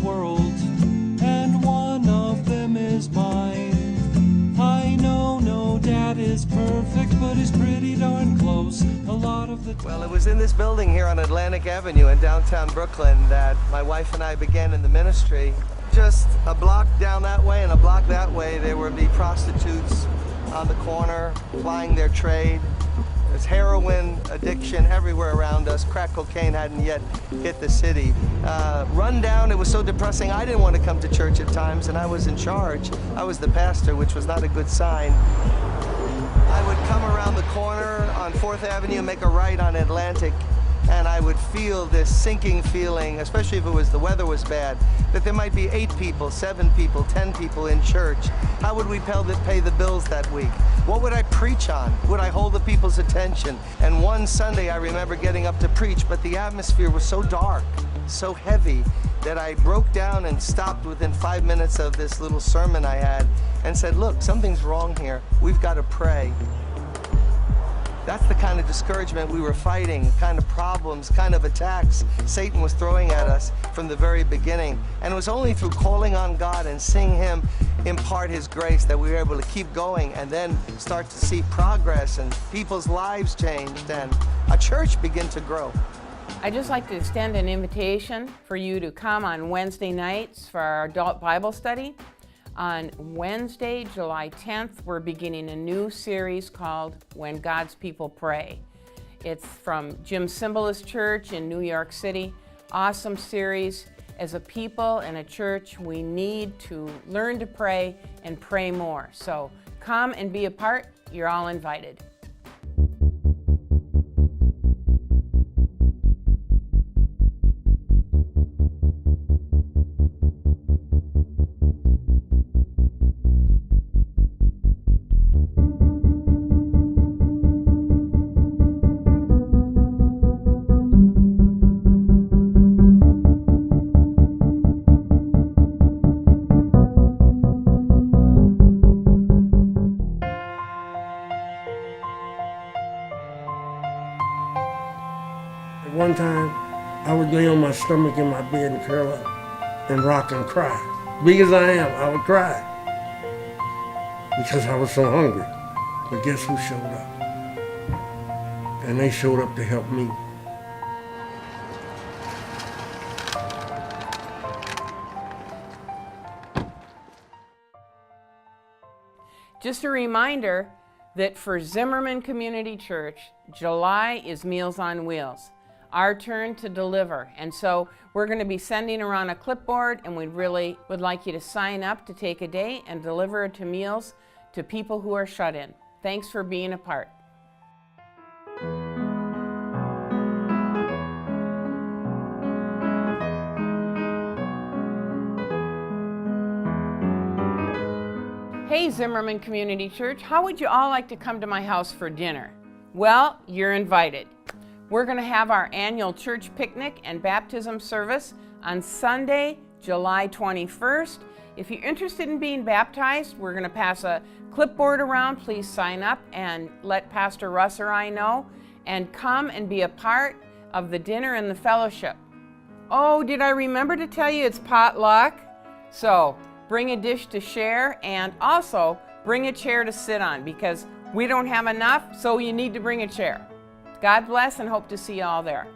world, and one of them is mine. I know no dad is perfect, but he's pretty darn close a lot of the time. Well, it was in this building here on Atlantic Avenue in downtown Brooklyn that my wife and I began in the ministry. Just a block down that way and a block that way, there would be prostitutes on the corner plying their trade. There's heroin addiction everywhere around us. Crack cocaine hadn't yet hit the city. Run down, it was so depressing. I didn't want to come to church at times, and I was in charge. I was the pastor, which was not a good sign. I would come around the corner on 4th Avenue and make a right on Atlantic, and I would feel this sinking feeling, especially if the weather was bad, that there might be 8 people, 7 people, 10 people in church. How would we pay the bills that week? What would I preach on? Would I hold the people's attention? And one Sunday I remember getting up to preach, but the atmosphere was so dark, so heavy, that I broke down and stopped within 5 minutes of this little sermon I had and said, look, something's wrong here. We've got to pray. That's the kind of discouragement we were fighting, kind of problems, kind of attacks Satan was throwing at us from the very beginning. And it was only through calling on God and seeing Him impart His grace that we were able to keep going and then start to see progress and people's lives changed and a church begin to grow. I'd just like to extend an invitation for you to come on Wednesday nights for our adult Bible study. On Wednesday, July 10th, we're beginning a new series called When God's People Pray. It's from Jim Cymbala's church in New York City. Awesome series. As a people and a church, we need to learn to pray and pray more. So come and be a part. You're all invited. One time, I would lay on my stomach in my bed and curl up and rock and cry. Big as I am, I would cry because I was so hungry. But guess who showed up? And they showed up to help me. Just a reminder that for Zimmerman Community Church, July is Meals on Wheels. Our turn to deliver. And so we're going to be sending around a clipboard, and we really would like you to sign up to take a day and deliver to meals to people who are shut in. Thanks for being a part. Hey Zimmerman Community Church, how would you all like to come to my house for dinner? Well, you're invited. We're going to have our annual church picnic and baptism service on Sunday, July 21st. If you're interested in being baptized, we're going to pass a clipboard around. Please sign up and let Pastor Russ or I know, and come and be a part of the dinner and the fellowship. Oh, did I remember to tell you it's potluck? So bring a dish to share, and also bring a chair to sit on, because we don't have enough, so you need to bring a chair. God bless, and hope to see you all there.